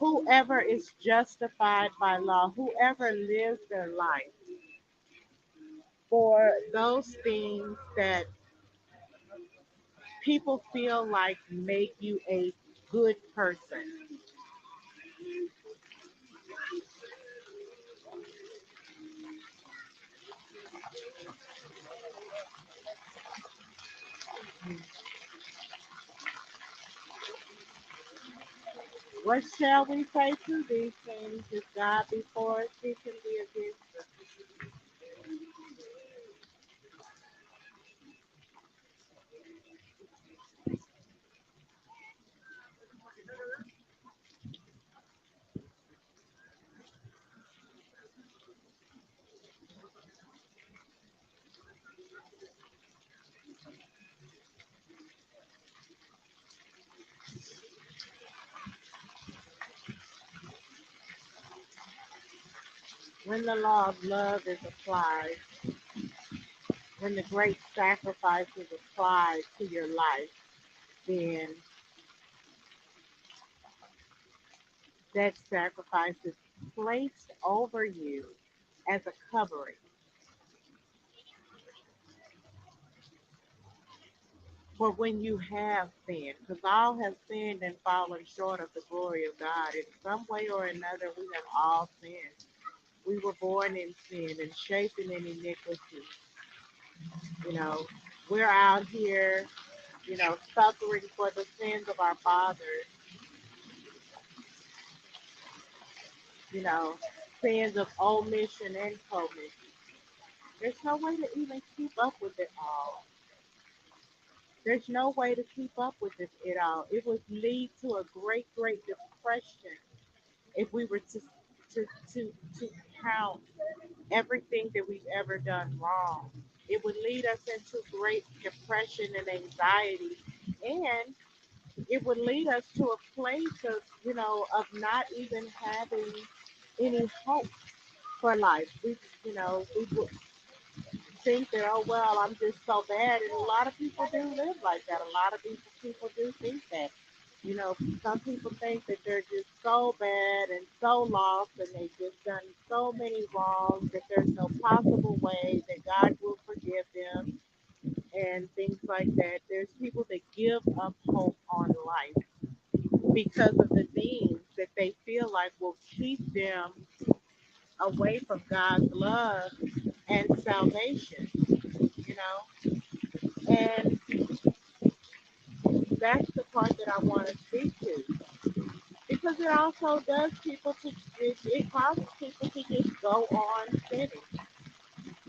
whoever is justified by law, whoever lives their life for those things that people feel like make you a good person. What shall we say to these things? If God be for us, who can be against us? When the law of love is applied, when the great sacrifice is applied to your life, then that sacrifice is placed over you as a covering. For when you have sinned, because all have sinned and fallen short of the glory of God, in some way or another, we have all sinned. We were born in sin and shaped in iniquity. You know, we're out here, suffering for the sins of our fathers, you know, sins of omission and commission. There's no way to even keep up with it all. There's no way to keep up with it all. It would lead to a great, great depression if we were to to to count everything that we've ever done wrong. It would lead us into great depression and anxiety, and it would lead us to a place of not even having any hope for life. We would think that, oh well, I'm just so bad, and a lot of people do live like that. A lot of people do think that. Some people think that they're just so bad and so lost, and they've just done so many wrongs that there's no possible way that God will forgive them and things like that. There's people that give up hope on life because of the things that they feel like will keep them away from God's love and salvation, you know? And that's the part that I want to speak to. Because it also does people to, it causes people to just go on sinning,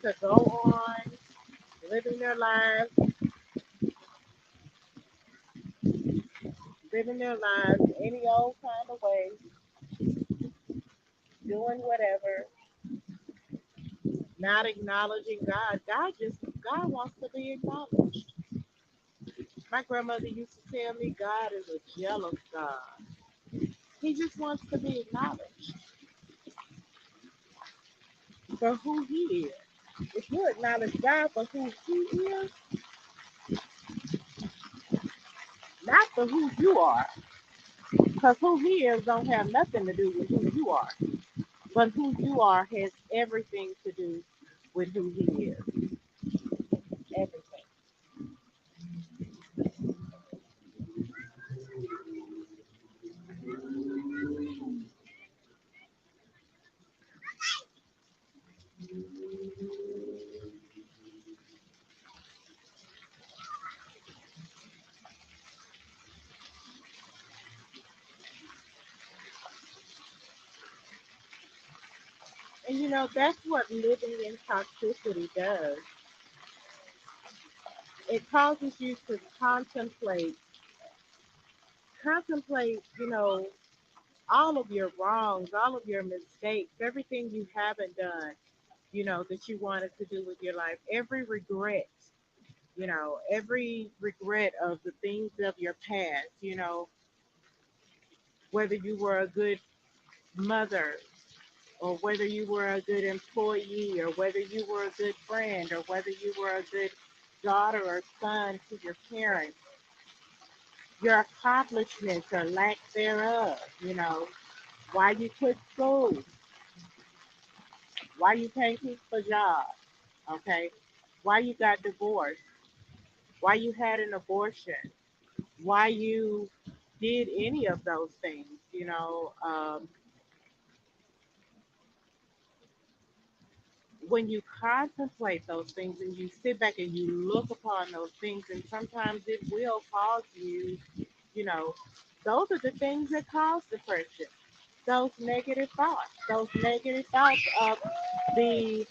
to go on living their lives, any old kind of way, doing whatever, not acknowledging God. God wants to be acknowledged. My grandmother used to tell me God is a jealous God. He just wants to be acknowledged for who he is. If you acknowledge God for who he is, not for who you are, because who he is don't have nothing to do with who you are, but who you are has everything to do with who he is. Everything. And that's what living in toxicity does. It causes you to contemplate, all of your wrongs, all of your mistakes, everything you haven't done, that you wanted to do with your life, every regret of the things of your past, whether you were a good mother or whether you were a good employee or whether you were a good friend or whether you were a good daughter or son to your parents, your accomplishments or lack thereof, why you quit school, why you can't keep a job, okay? Why you got divorced, why you had an abortion, why you did any of those things, when you contemplate those things and you sit back and you look upon those things, and sometimes it will cause you, you know, those are the things that cause depression. Those negative thoughts the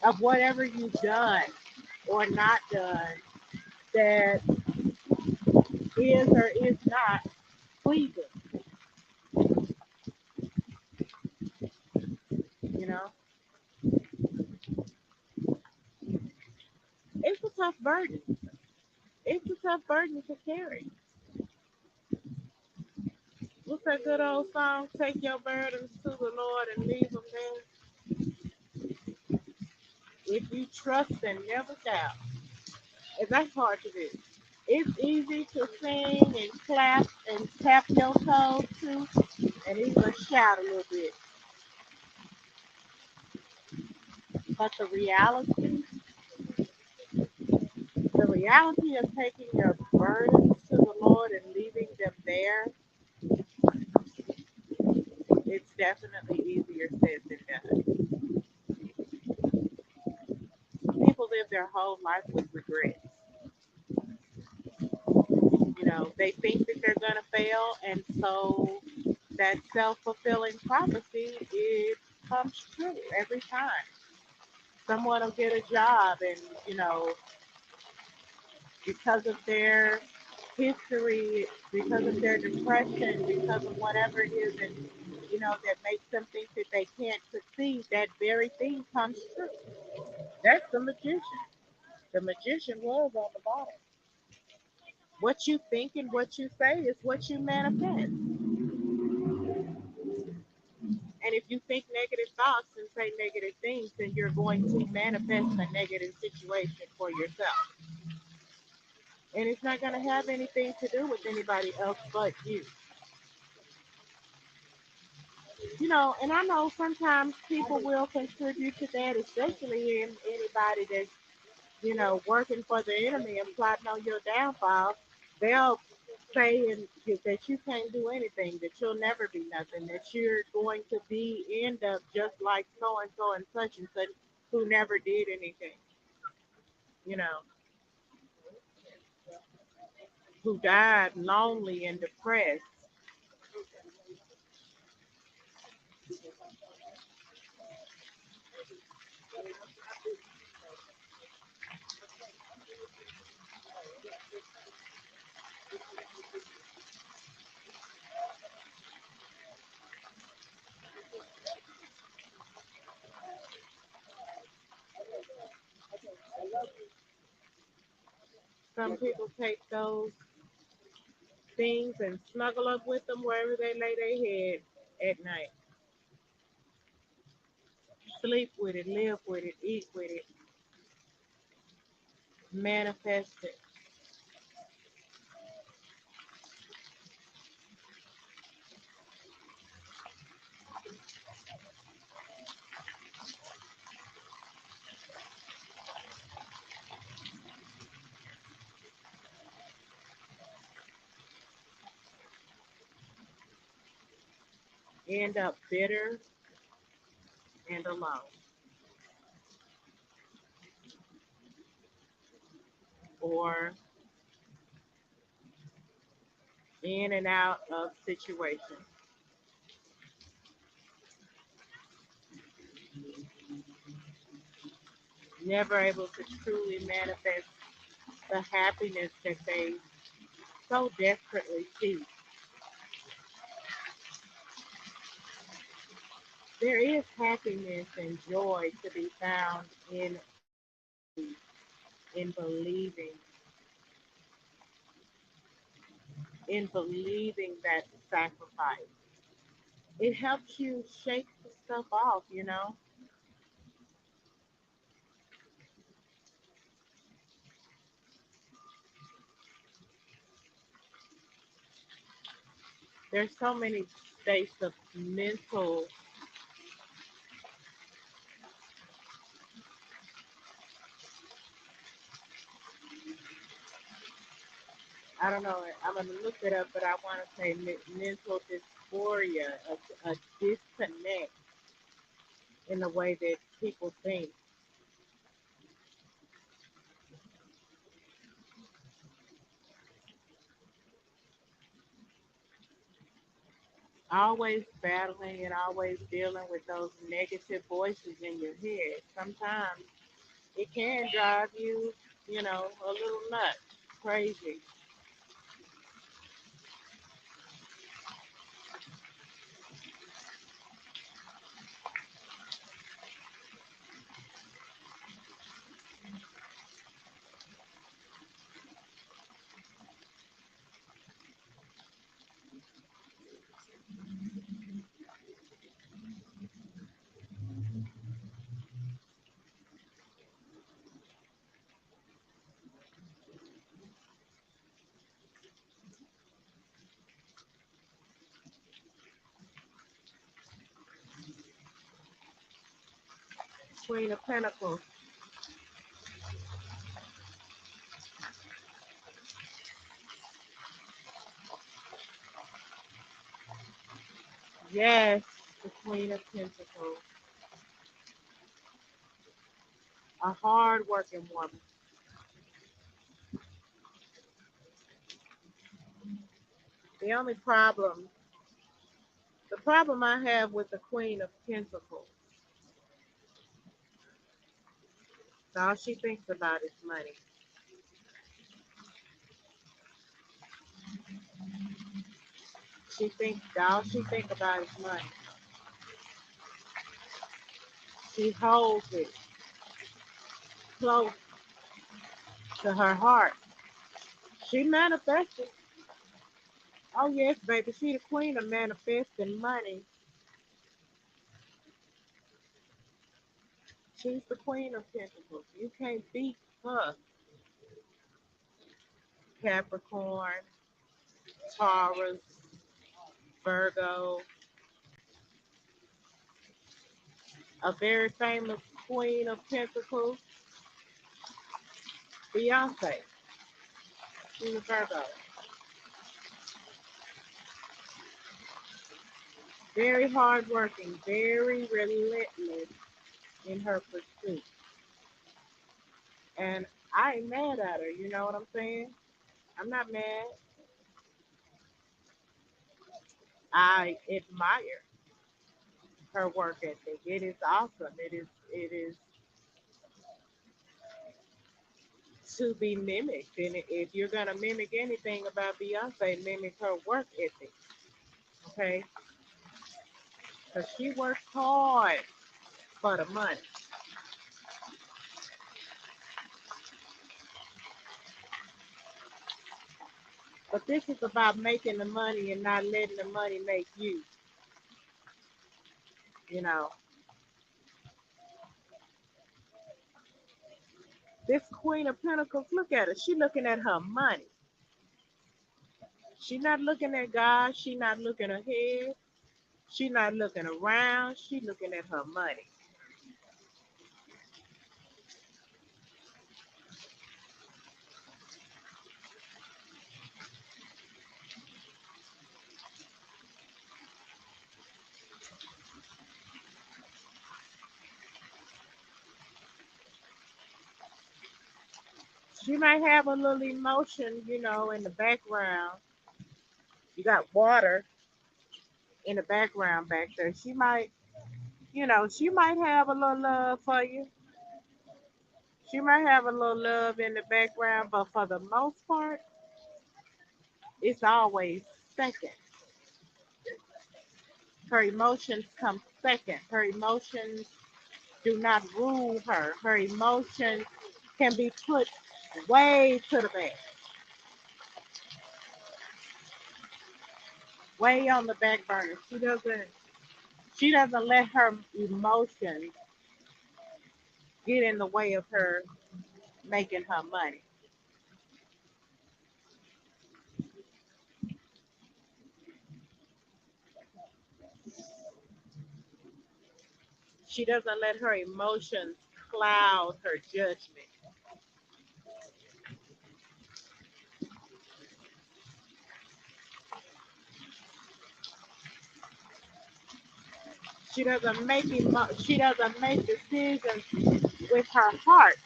of whatever you've done or not done that is or is not pleasing. You know, it's a tough burden. It's a tough burden to carry. What's that good old song? Take your burdens to the Lord and leave them there. If you trust and never doubt, and that's hard to do. It's easy to sing and clap and tap your toes too, and even shout a little bit. But the reality of taking your burdens to the Lord and leaving them there, it's definitely easier said than done. People live their whole life with regrets. They think that they're going to fail, and so that self-fulfilling prophecy, it comes true every time. Someone will get a job, and because of their history, because of their depression, because of whatever it is, and that makes them think that they can't succeed, that very thing comes true. That's the magician. The magician was on the bottom. What you think and what you say is what you manifest. And if you think negative thoughts and say negative things, then you're going to manifest a negative situation for yourself. And it's not going to have anything to do with anybody else but you. And I know sometimes people will contribute to that, especially in anybody that's, working for the enemy and plotting on your downfall. They'll say that you can't do anything, that you'll never be nothing, that you're going to end up just like so and such who never did anything, you know, who died lonely and depressed. Some people take those things and snuggle up with them wherever they lay their head at night. Sleep with it, live with it, eat with it, manifest it, end up bitter and alone, or in and out of situations, never able to truly manifest the happiness that they so desperately seek. There is happiness and joy to be found in believing, that sacrifice. It helps you shake the stuff off. There's so many states of mental, I don't know, I'm going to look it up, but I want to say mental dysphoria, a disconnect in the way that people think. Always battling and always dealing with those negative voices in your head. Sometimes it can drive you, a little nuts, crazy. Queen of Pentacles. Yes, the Queen of Pentacles. A hard-working woman. The only problem, the problem I have with the Queen of Pentacles, all she thinks about is money. All she thinks about is money. She holds it close to her heart. She manifested. Oh yes, baby. She the queen of manifesting money. She's the Queen of Pentacles. You can't beat her. Capricorn, Taurus, Virgo, a very famous Queen of Pentacles, Beyonce. She's a Virgo. Very hardworking, very relentless in her pursuit. And I ain't mad at her, you know what I'm saying? I'm not mad. I admire her work ethic. It is awesome. It is to be mimicked. And if you're gonna mimic anything about Beyonce, mimic her work ethic. Okay? Because she works hard for the money. But this is about making the money and not letting the money make you. You know. This Queen of Pentacles, look at her. She looking at her money. She not looking at God. She not looking ahead. She not looking around. She looking at her money. She might have a little emotion, in the background. You got water in the background back there. She might have a little love for you. She might have a little love in the background, but for the most part, it's always second. Her emotions come second. Her emotions do not rule her. Her emotions can be put way to the back, way on the back burner. She doesn't let her emotions get in the way of her making her money. She doesn't let her emotions cloud her judgment. She doesn't make decisions with her heart.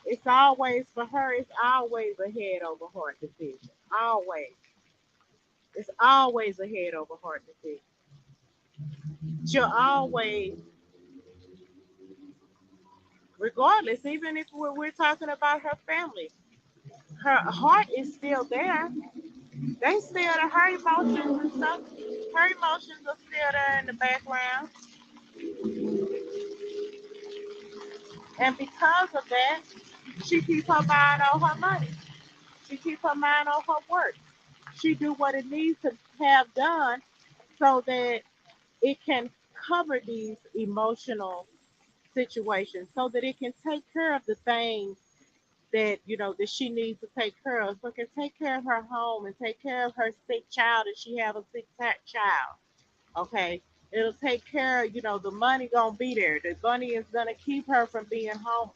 It's always for her. It's always a head over heart decision. Always. It's always a head over heart decision. She'll always, regardless, even if we're talking about her family, her heart is still there. They still there. Her emotions and stuff. Her emotions are still there in the background. And because of that, she keeps her mind on her money. She keeps her mind on her work. She do what it needs to have done so that it can cover these emotional situations, so that it can take care of the things that that she needs to take care of, so it can take care of her home and take care of her sick child if she have a sick child. Okay, it'll take care of, the money gonna be there. The money is gonna keep her from being homeless.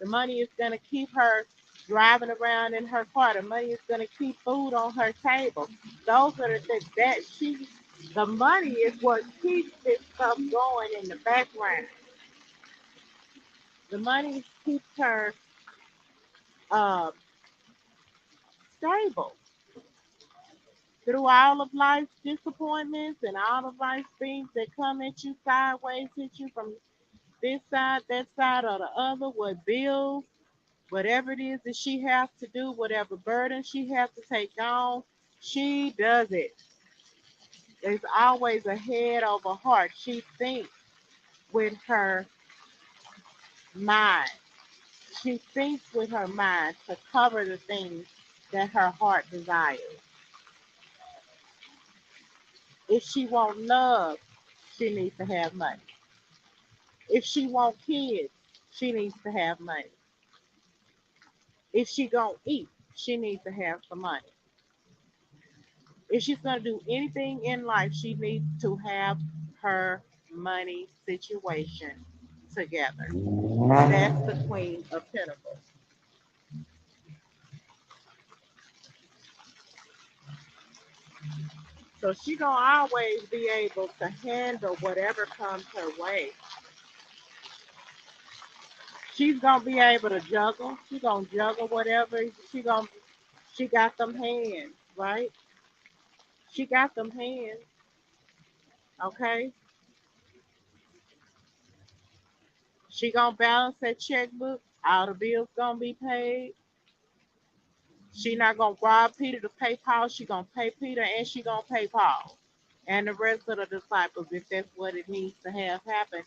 The money is gonna keep her driving around in her car. The money is gonna keep food on her table. Those are the things that the money is what keeps this stuff going in the background. The money keeps her uh, stable through all of life's disappointments and all of life's things that come at you sideways, hit you from this side, that side, or the other, with bills, whatever it is that she has to do, whatever burden she has to take on, she does it. There's always a head over heart. She thinks with her mind. She thinks with her mind to cover the things that her heart desires. If she want love, she needs to have money. If she want kids, she needs to have money. If she gonna eat, she needs to have some money. If she's gonna do anything in life, she needs to have her money situation together. That's the Queen of Pentacles. So she gonna always be able to handle whatever comes her way. She's gonna be able to juggle. She's gonna juggle whatever. She got them hands, right? She got them hands, okay? She gonna balance that checkbook. All the bills gonna be paid. She not gonna rob Peter to pay Paul. She gonna pay Peter and she gonna pay Paul and the rest of the disciples if that's what it needs to have happen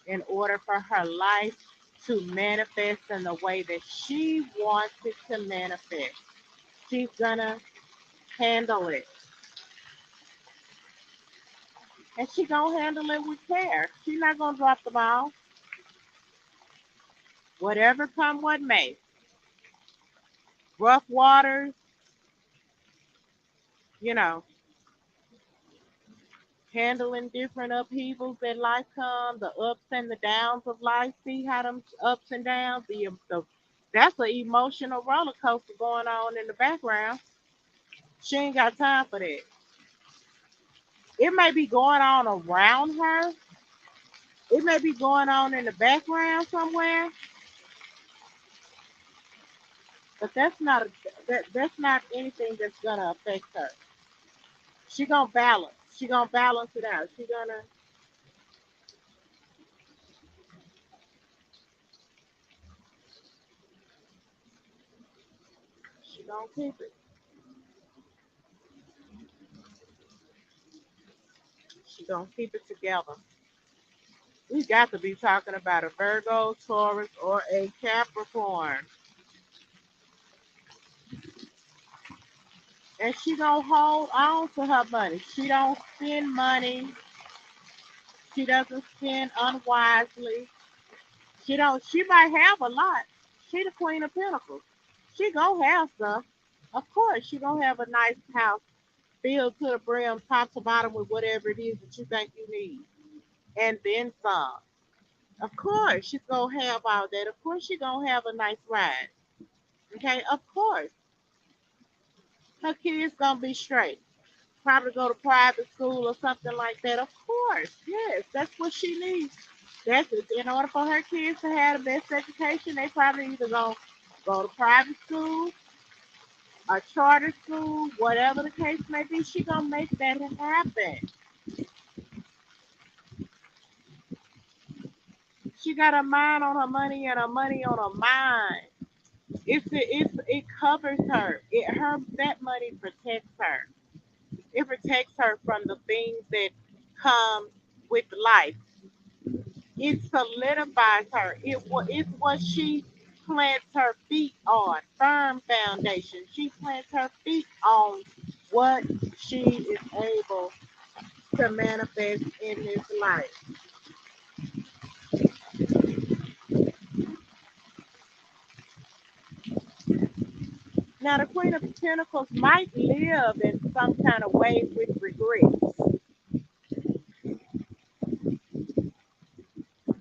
in order for her life to manifest in the way that she wants it to manifest. She's gonna handle it, and she gonna handle it with care. She's not gonna drop the ball. Whatever come, what may. Rough waters, you know, handling different upheavals that life comes, the ups and the downs of life. See how them ups and downs, that's an emotional roller coaster going on in the background. She ain't got time for that. It may be going on around her. It may be going on in the background somewhere, but that's not anything that's gonna affect her. She gonna balance. She gonna balance it out. She gonna keep it. She gonna keep it together. We got to be talking about a Virgo, Taurus, or a Capricorn. And she gonna hold on to her money. She don't spend money. She doesn't spend unwisely. She might have a lot. She the Queen of Pentacles. She gonna have stuff. Of course, she gonna have a nice house. filled to the brim, top to bottom with whatever it is that you think you need. And then some. Of course, she's gonna have all that. Of course, she's gonna have a nice ride. Okay, of course. Her kids gonna be straight. Probably go to private school or something like that. Of course, yes, that's what she needs. That's it. In order for her kids to have the best education, they probably either gonna go to private school, a charter school, whatever the case may be. She gonna make that happen. She got her mind on her money and her money on her mind. It covers her. That money protects her. It protects her from the things that come with life. It solidifies her. It's what she plants her feet on. Firm foundation. She plants her feet on what she is able to manifest in this life. Now, the Queen of Pentacles might live in some kind of way with regrets.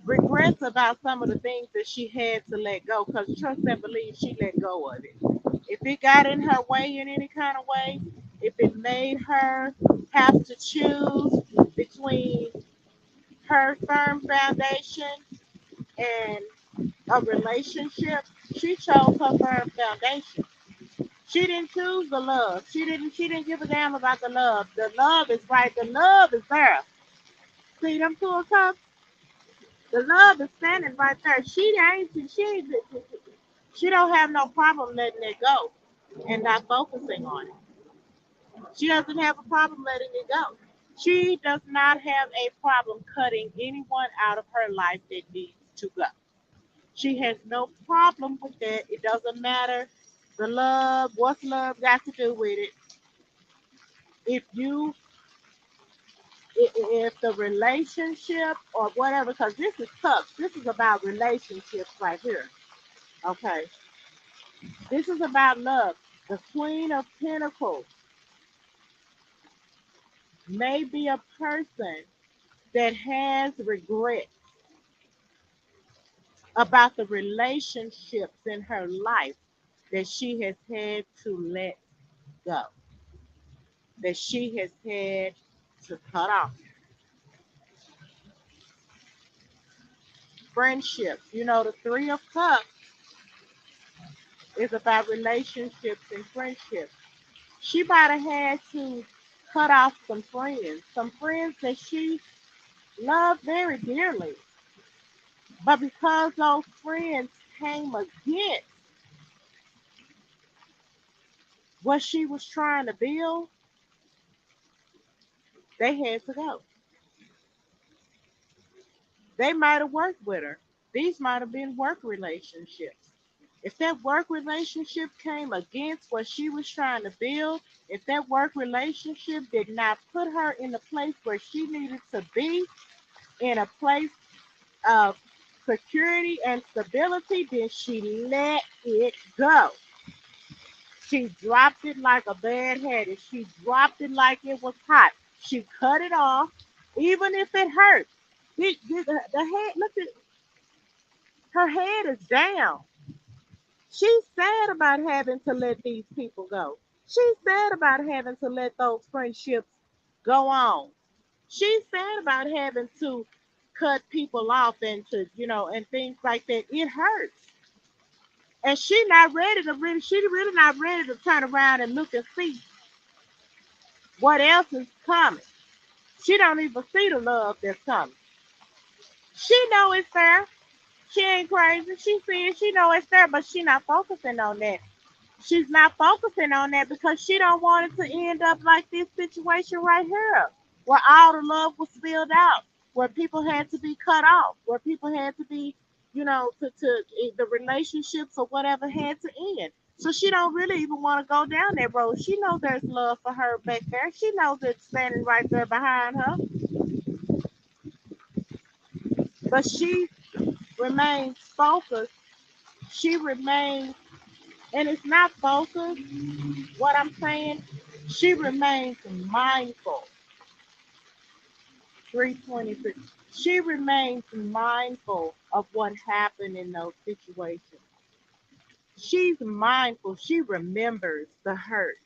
Regrets about some of the things that she had to let go because trust and believe she let go of it. If it got in her way in any kind of way, if it made her have to choose between her firm foundation and a relationship, she chose her firm foundation. She didn't choose the love. She didn't give a damn about the love. The love is right. The love is there. See them two of cups? The love is standing right there. She don't have no problem letting it go and not focusing on it. She doesn't have a problem letting it go. She does not have a problem cutting anyone out of her life that needs to go. She has no problem with that. It doesn't matter the love, what's love got to do with it. If you if the relationship or whatever, because this is tough. This is about relationships right here. Okay. This is about love. The Queen of Pentacles may be a person that has regret about the relationships in her life that she has had to let go, that she has had to cut off. Friendships. You know, the Three of Cups is about relationships and friendships. She might have had to cut off some friends that she loved very dearly. But because those friends came against what she was trying to build, they had to go. They might have worked with her. These might have been work relationships. If that work relationship came against what she was trying to build, if that work relationship did not put her in the place where she needed to be, in a place of security and stability, then she let it go. She dropped it like a bad habit. She dropped it like it was hot. She cut it off, even if it hurt. The head, look at her head is down. She's sad about having to let these people go. She's sad about having to let those friendships go on. She's sad about having to cut people off and to, and things like that. It hurts. And she really not ready to turn around and look and see what else is coming. She don't even see the love that's coming. She know it's there. She ain't crazy. She see it. She know it's there, but she not focusing on that. She's not focusing on that because she don't want it to end up like this situation right here, where all the love was spilled out, where people had to be cut off, where people had to be, the relationships or whatever had to end. So she don't really even want to go down that road. She knows there's love for her back there. She knows it's standing right there behind her, but she remains focused. She remains, and it's not focused. What I'm saying, She remains mindful. 323. She remains mindful of what happened in those situations. She's mindful. She remembers the hurt.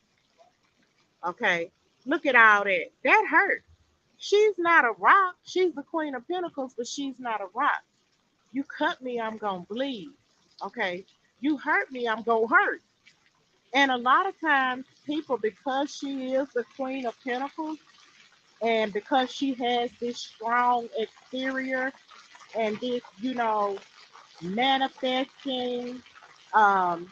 Okay. Look at all that. That hurt. She's not a rock. She's the Queen of Pentacles, but she's not a rock. You cut me, I'm going to bleed. Okay. You hurt me, I'm going to hurt. And a lot of times, people, because she is the Queen of Pentacles, and because she has this strong exterior and this, manifesting um,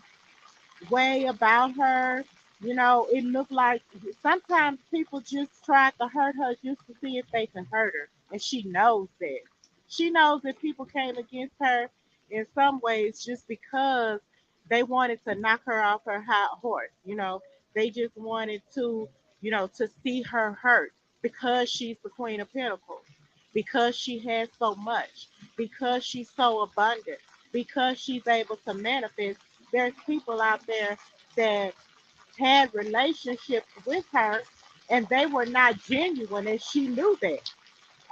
way about her. It looked like sometimes people just try to hurt her just to see if they can hurt her. And she knows that. She knows that people came against her in some ways just because they wanted to knock her off her high horse. They just wanted to see her hurt because she's the Queen of Pentacles, because she has so much, because she's so abundant, because she's able to manifest. There's people out there that had relationships with her and they were not genuine, and she knew that.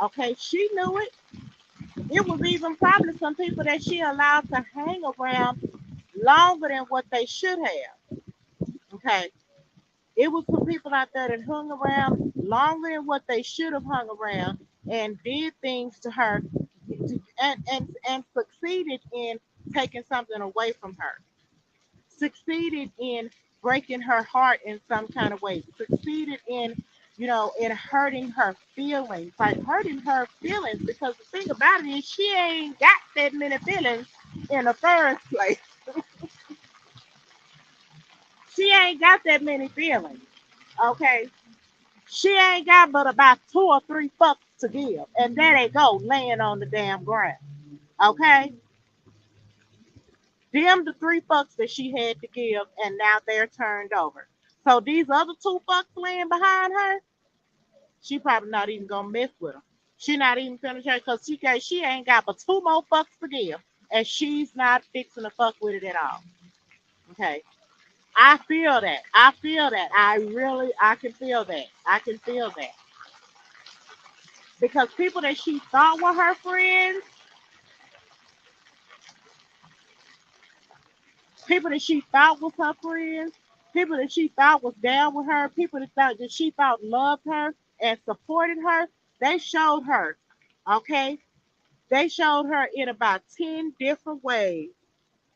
Okay, she knew it. It was even probably some people that she allowed to hang around longer than what they should have. Okay, it was some people out there that hung around longer than what they should have hung around and did things to her, and succeeded in taking something away from her, succeeded in breaking her heart in some kind of way, succeeded in hurting her feelings, like hurting her feelings, because the thing about it is she ain't got that many feelings in the first place. She ain't got that many feelings. Okay. She ain't got but about 2 or 3 fucks to give. And there they go, laying on the damn ground. Okay? Them the 3 fucks that she had to give, and now they're turned over. So these other 2 fucks laying behind her, she probably not even gonna mess with them. She not even finna try because she ain't got but 2 more fucks to give, and she's not fixing to fuck with it at all. Okay, I feel that. I feel that. I can feel that. I can feel that because people that she thought were her friends, people that she thought was her friends, people that she thought was down with her, people that she thought loved her and supported her, they showed her. Okay, they showed her in about 10 different ways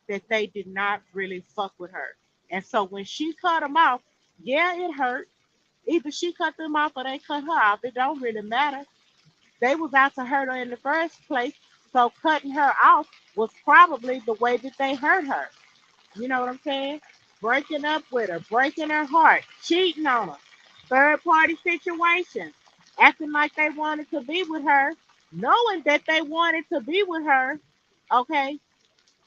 that they did not really fuck with her. And so when she cut them off, yeah, it hurt. Either she cut them off or they cut her off. It don't really matter. They was out to hurt her in the first place. So cutting her off was probably the way that they hurt her. You know what I'm saying? Breaking up with her, breaking her heart, cheating on her, third party situations, acting like they wanted to be with her, knowing that they wanted to be with her, okay?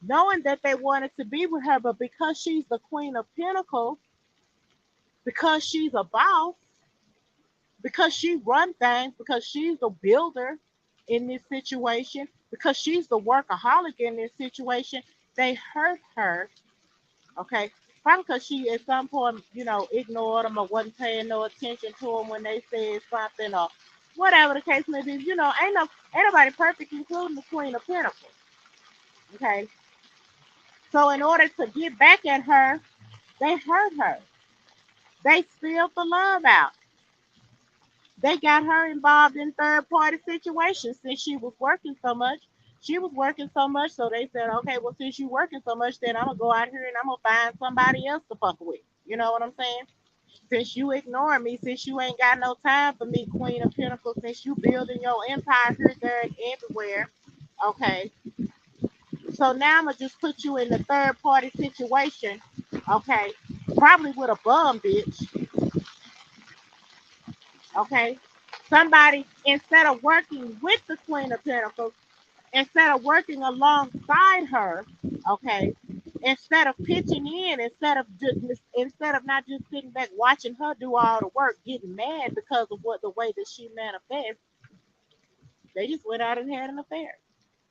Knowing that they wanted to be with her, but because she's the Queen of Pentacles, because she's a boss, because she run things, because she's the builder in this situation, because she's the workaholic in this situation, they hurt her. Okay, probably because she at some point, ignored them or wasn't paying no attention to them when they said something or whatever the case may be. Ain't nobody perfect, including the Queen of Pentacles. Okay, so in order to get back at her, they hurt her. They spilled the love out. They got her involved in third party situations since she was working so much. She was working so much, so they said, okay, well, since you're working so much, then I'm gonna go out here and I'm gonna find somebody else to fuck with. You know what I'm saying? Since you ignoring me, since you ain't got no time for me, Queen of Pentacles, since you building your empire here, there, and everywhere, okay. So now I'm gonna just put you in the third party situation, okay. Probably with a bum bitch, okay. Somebody, instead of working with the Queen of Pentacles, instead of working alongside her, okay, instead of pitching in, instead of not just sitting back watching her do all the work, getting mad because of what the way that she manifests, they just went out and had an affair,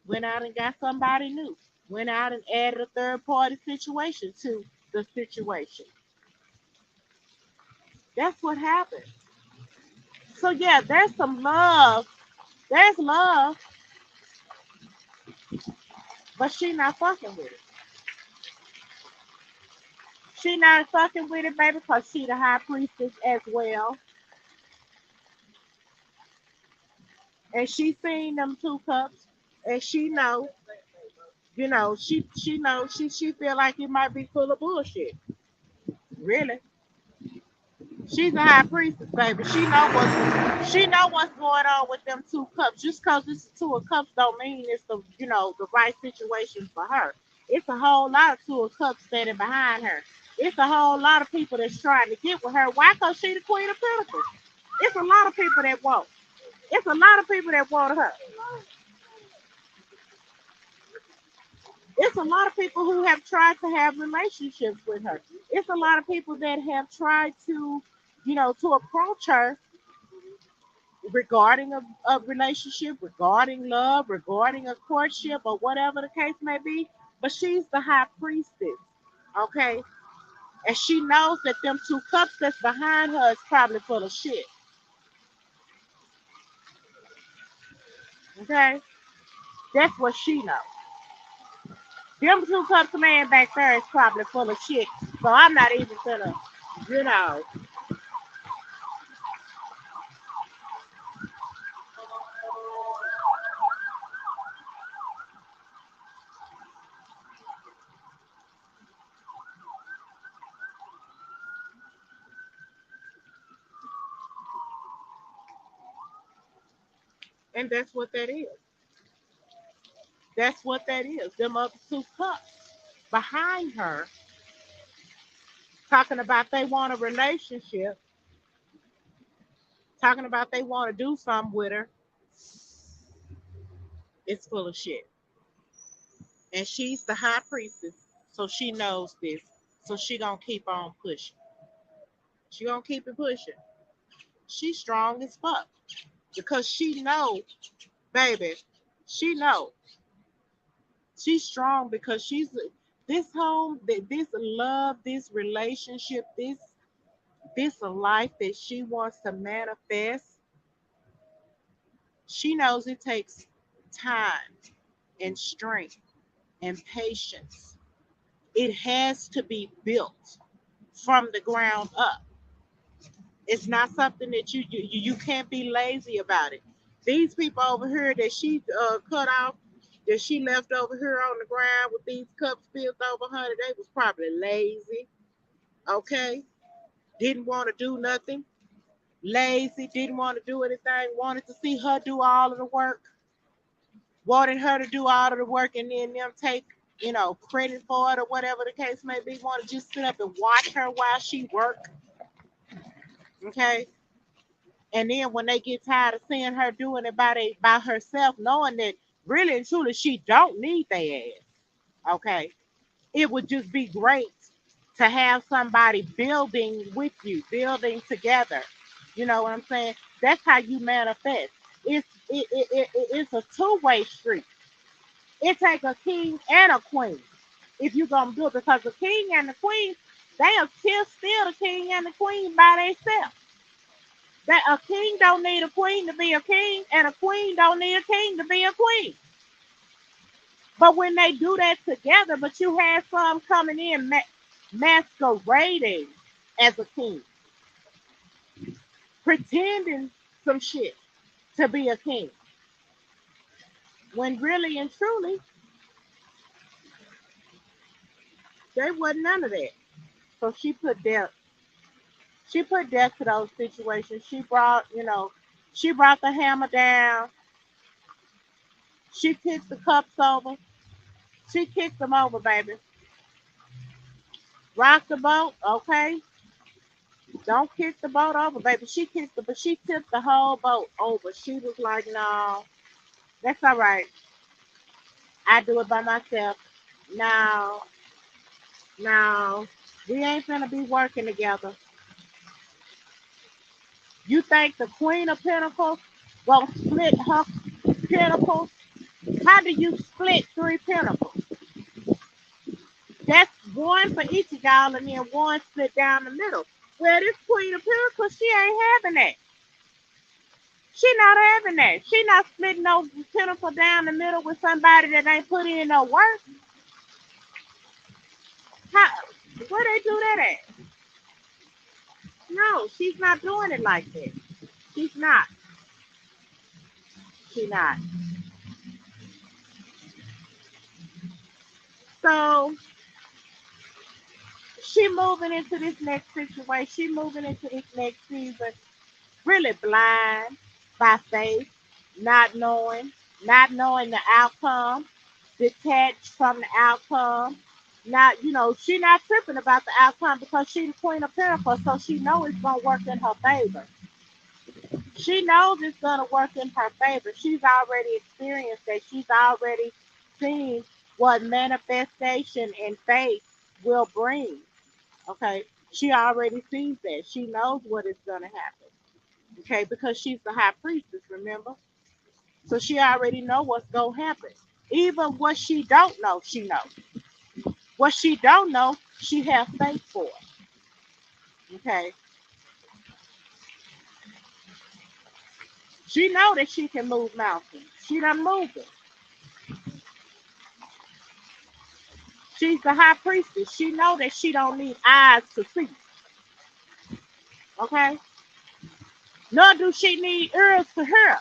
went out and got somebody new, went out and added a third party situation to the situation. That's what happened. So yeah, there's some love. There's love, but she not fucking with it. She not fucking with it, baby, because she the high priestess as well. And she seen them two cups. And she know, she knows she feel like it might be full of bullshit. Really. She's a high priestess, baby. She know what's going on with them two cups. Just cause it's the two of cups don't mean it's the right situation for her. It's a whole lot of two of cups standing behind her. It's a whole lot of people that's trying to get with her. Why? Cause she the Queen of Pentacles. It's a lot of people that want. It's a lot of people that want her. It's a lot of people who have tried to have relationships with her. It's a lot of people that have tried to approach her regarding a relationship, regarding love, regarding a courtship, or whatever the case may be. But she's the high priestess, okay? And she knows that them two cups that's behind her is probably full of shit, okay? That's what she knows. Them two cups man back there is probably full of shit. So I'm not even gonna, you know, and that's what that is. That's what that is. Them other two cups behind her talking about they want a relationship, talking about they want to do something with her. It's full of shit. And she's the high priestess, so she knows this. So she gonna keep on pushing. She gonna keep it pushing. She's strong as fuck because she know, baby. She know she's strong because she's this home, this love, this relationship, this a life that she wants to manifest. She knows it takes time and strength and patience. It has to be built from the ground up. It's not something that you can't be lazy about it. These people over here that she cut off, that she left over here on the ground with these cups spilled over her, they was probably lazy. Okay, didn't want to do nothing. Lazy, didn't want to do anything. Wanted to see her do all of the work. Wanted her to do all of the work, and then them take credit for it or whatever the case may be. Want to just sit up and watch her while she work. Okay. And then when they get tired of seeing her doing it by herself, knowing that really and truly she don't need their ass, okay, it would just be great to have somebody building with you, building together. You know what I'm saying? That's how you manifest. It's a two-way street. It takes a king and a queen if you're gonna do it because the king and the queen, they are still the king and the queen by themselves. That a king don't need a queen to be a king, and a queen don't need a king to be a queen. But when they do that together, but you have some coming in masquerading as a king, pretending some shit to be a king, when really and truly they wasn't none of that. So she put death to those situations. She brought the hammer down. She kicked the cups over. She kicked them over, baby. Rock the boat, okay? Don't kick the boat over, baby. But she tipped the whole boat over. She was like, no, that's all right. I do it by myself. No, no, we ain't gonna be working together. You think the Queen of Pentacles gonna split her pentacles? How do you split three pentacles? That's one for each of y'all and then one split down the middle. Well, this Queen of Pentacles, she ain't having that. She not having that. She not splitting no pentacle down the middle with somebody that ain't put in no work. How, where they do that at? No, she's not doing it like that. She's not. She not. So she moving into this next situation. She moving into this next season really blind by faith, not knowing, not knowing the outcome, detached from the outcome. Not, she not tripping about the outcome because she's the Queen of Pentacles, so she knows it's gonna work in her favor. She knows it's gonna work in her favor. She's already experienced that. She's already seen what manifestation and faith will bring. Okay, she already sees that. She knows what is gonna happen. Okay, because she's the high priestess, remember? So she already know what's gonna happen. Even what she don't know, she knows. What she don't know, she has faith for. Okay, she know that she can move mountains. She done moved it. She's the high priestess. She know that she don't need eyes to see. Okay, nor do she need ears to hear.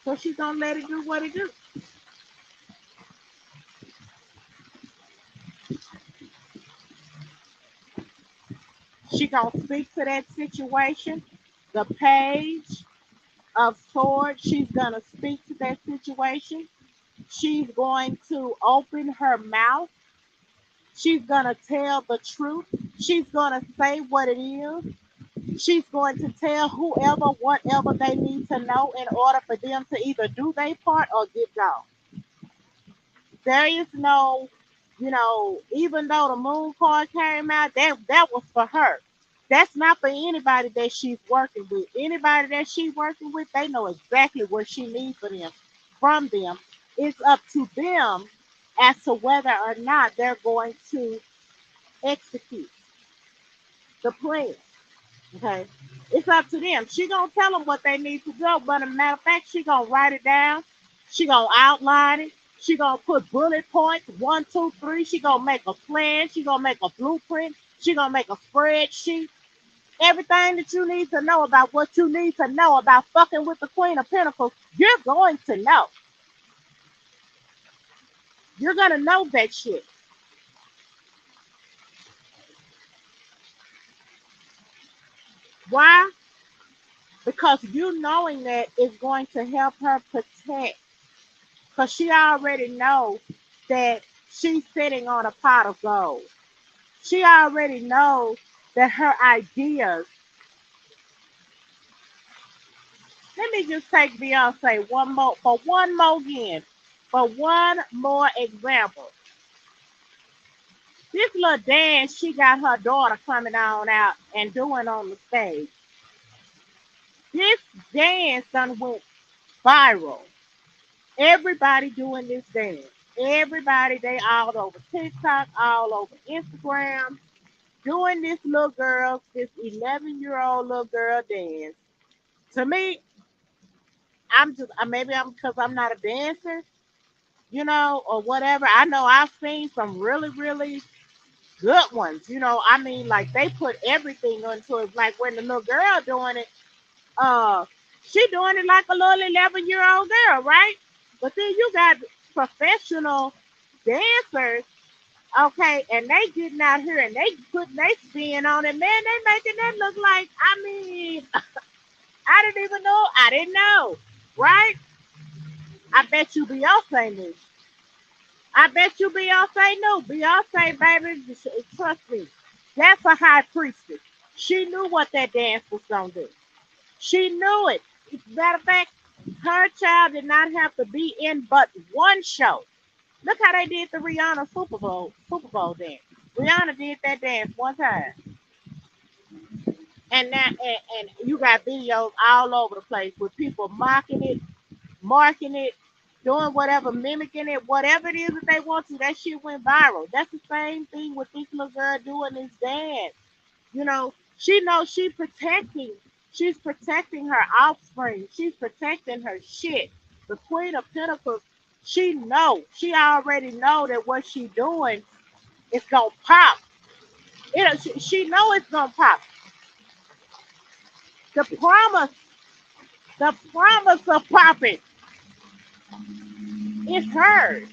So she's gonna let it do what it do. She gonna speak to that situation. The page of swords. She's gonna speak to that situation. She's going to open her mouth. She's going to tell the truth. She's going to say what it is. She's going to tell whoever whatever they need to know in order for them to either do their part or get gone. There is no, even though the moon card came out, that was for her. That's not for anybody that she's working with. Anybody that she's working with, they know exactly what she needs for them, from them. It's up to them as to whether or not they're going to execute the plan. Okay, it's up to them. She gonna tell them what they need to do, but as a matter of fact, she gonna write it down. She gonna outline it. She gonna put bullet points, 1, 2, 3. She gonna make a plan. She gonna make a blueprint. She gonna make a spreadsheet. Everything that you need to know about what you need to know about fucking with the Queen of Pentacles, you're going to know. You're gonna know that shit. Why? Because you knowing that is going to help her protect. Because she already knows that she's sitting on a pot of gold. She already knows that her ideas. Let me just take Beyonce one more again, for one more example. This little dance she got her daughter coming on out and doing on the stage. This dance done went viral. Everybody doing this dance. Everybody, they all over TikTok, all over Instagram, doing this little girl, this 11-year-old little girl dance. To me, I'm just, maybe I'm because I'm not a dancer, or whatever. I know I've seen some really, really good ones. I mean, like they put everything into it. Like when the little girl doing it, uh, she doing it like a little 11-year-old girl, right? But then you got professional dancers, okay, and they getting out here and they putting their spin on it. Man, they making that look like, I mean, I didn't even know. I didn't know, right? I bet you Beyonce knew. I bet you Beyonce knew. Beyonce, baby, trust me, that's a high priestess. She knew what that dance was gonna do. She knew it. Matter of fact, her child did not have to be in but one show. Look how they did the Rihanna Super Bowl dance. Rihanna did that dance one time, and you got videos all over the place with people mocking it, marking it. doing whatever, mimicking it, whatever it is that they want to. That shit went viral. That's the same thing with this little girl doing this dance. You know, she knows she's protecting her offspring. She's protecting her shit. The Queen of Pentacles, she already know that what she doing is gonna pop. She know it's gonna pop. The promise, the promise of popping is hers.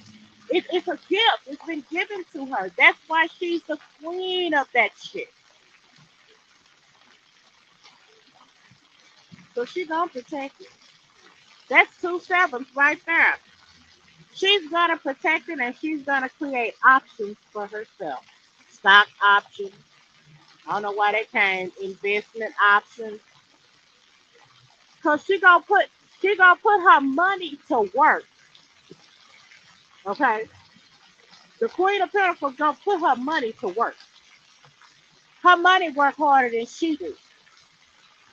It's a gift. It's been given to her. That's why she's the queen of that shit. So she gonna protect it. That's two sevens right there. She's gonna protect it and she's gonna create options for herself. Stock options. I don't know why they came. Investment options. Cause she gonna put her money to work. Okay. The Queen of Pentacles gonna put her money to work. Her money work harder than she do.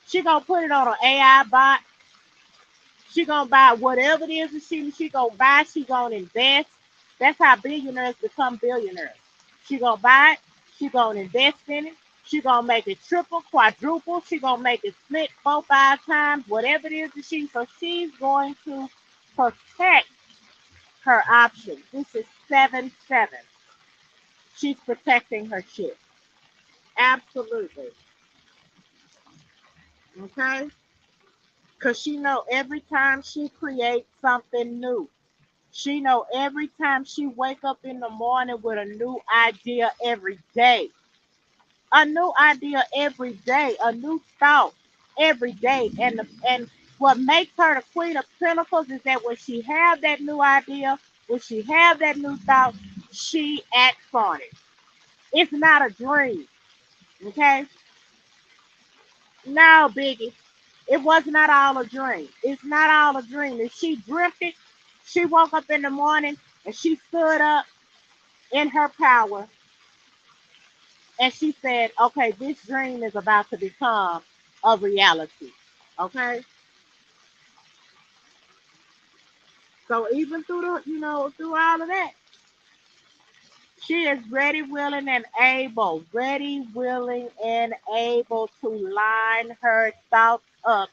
She gonna put it on an AI bot. She gonna buy whatever it is that she gonna buy. She gonna invest. That's how billionaires become billionaires. She gonna buy it. She gonna invest in it. She gonna make it triple, quadruple. She gonna make it split 4, 5 times. Whatever it is that so she's going to protect her options. This is 7-7. She's protecting her shit. Absolutely. Okay? Because she know every time she creates something new. She know every time she wake up in the morning with a new idea every day. A new idea every day. A new thought every day. And what makes her the Queen of Pentacles is that when she have that new idea, when she have that new thought, she acts on it. It's not a dream. Okay? No, Biggie. It was not all a dream. It's not all a dream. If she drifted, she woke up in the morning and she stood up in her power and she said, okay, this dream is about to become a reality. Okay? So even through through all of that, she is ready, willing, and able, to line her thoughts up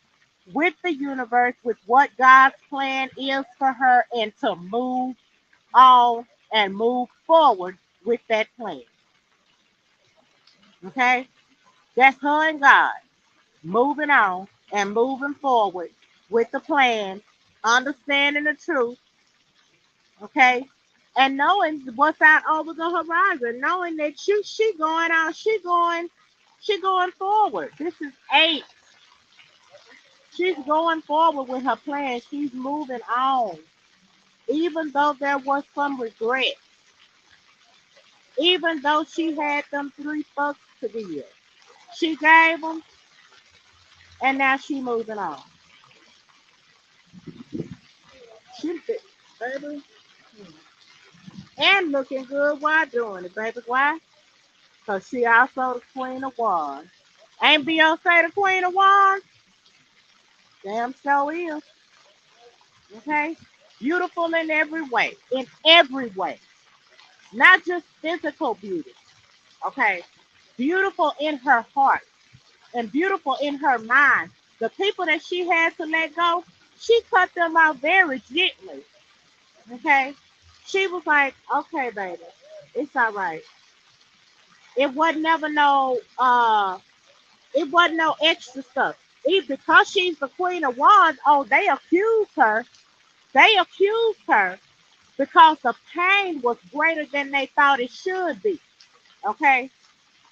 with the universe, with what God's plan is for her, and to move on and move forward with that plan. Okay? That's her and God moving on and moving forward with the plan, understanding the truth, okay? And knowing what's out over the horizon, knowing that she going out, she going forward. This is 8. She's going forward with her plan. She's moving on. Even though there was some regret, even though she had them 3 fucks to give. She gave them, and now she moving on. She, baby, and looking good while doing it, baby. Why? Because she also the Queen of Wands. Ain't Beyonce the Queen of Wands? Damn so is. Okay? Beautiful in every way. In every way. Not just physical beauty. Okay? Beautiful in her heart. And beautiful in her mind. The people that she had to let go, she cut them out very gently. Okay? She was like, okay, baby, it's all right. It wasn't never no it wasn't no extra stuff. Because she's the Queen of Wands, oh, they accused her. They accused her because the pain was greater than they thought it should be. Okay?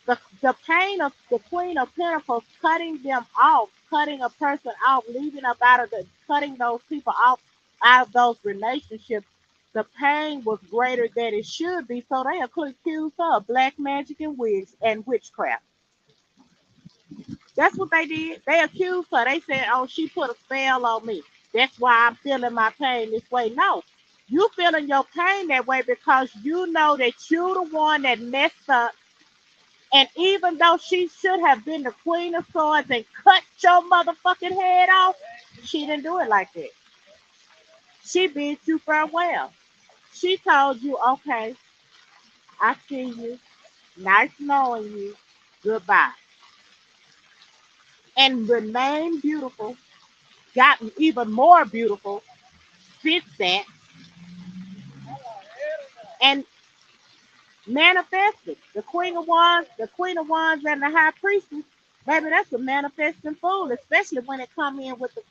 The pain of the Queen of Pentacles cutting them off, cutting a person off, leaving up out of cutting those people off out of those relationships, the pain was greater than it should be. So they accused her of black magic and wigs and witchcraft. That's what they did. They accused her. They said, oh, she put a spell on me. That's why I'm feeling my pain this way. No, you feeling your pain that way because you know that you're the one that messed up. And even though she should have been the Queen of Swords and cut your motherfucking head off, she didn't do it like that. She bid you farewell. She told you, okay, I see you. Nice knowing you. Goodbye. And remain beautiful. Gotten even more beautiful since that. And manifested. The Queen of Wands and the High Priestess, baby, that's a manifesting fool, especially when it come in with the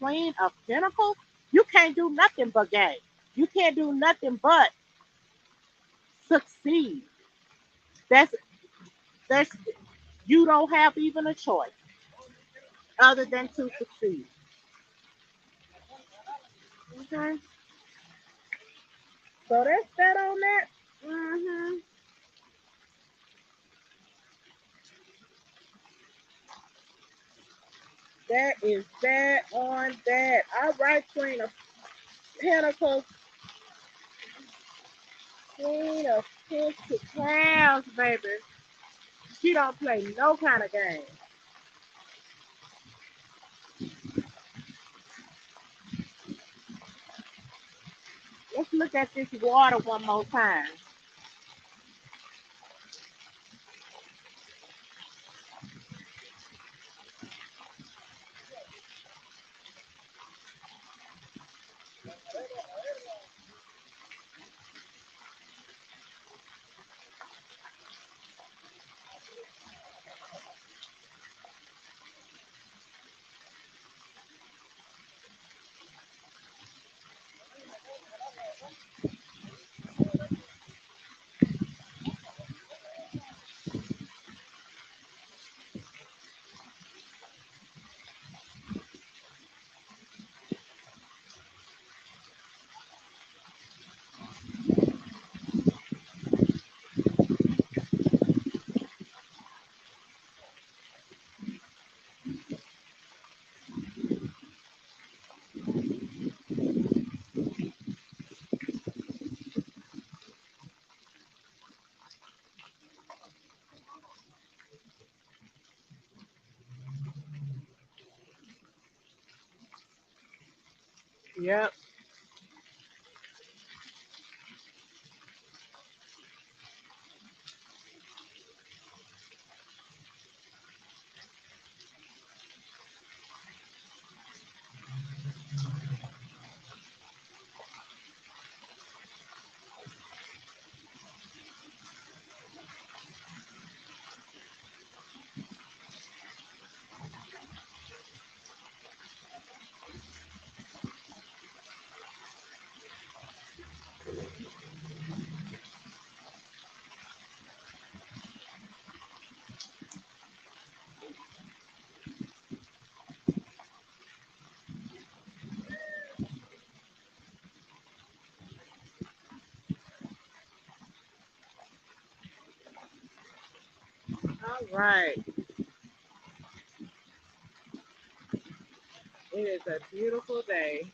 Queen of Pentacles. You can't do nothing but gain. You can't do nothing but succeed. That's that's you don't have even a choice other than to succeed. Okay, so that's that on that. hmm That is that on that. All right, Queen of Pentacles, Queen of Pentacles, baby. She don't play no kind of game. Let's look at this water one more time. Yep. All right. It is a beautiful day.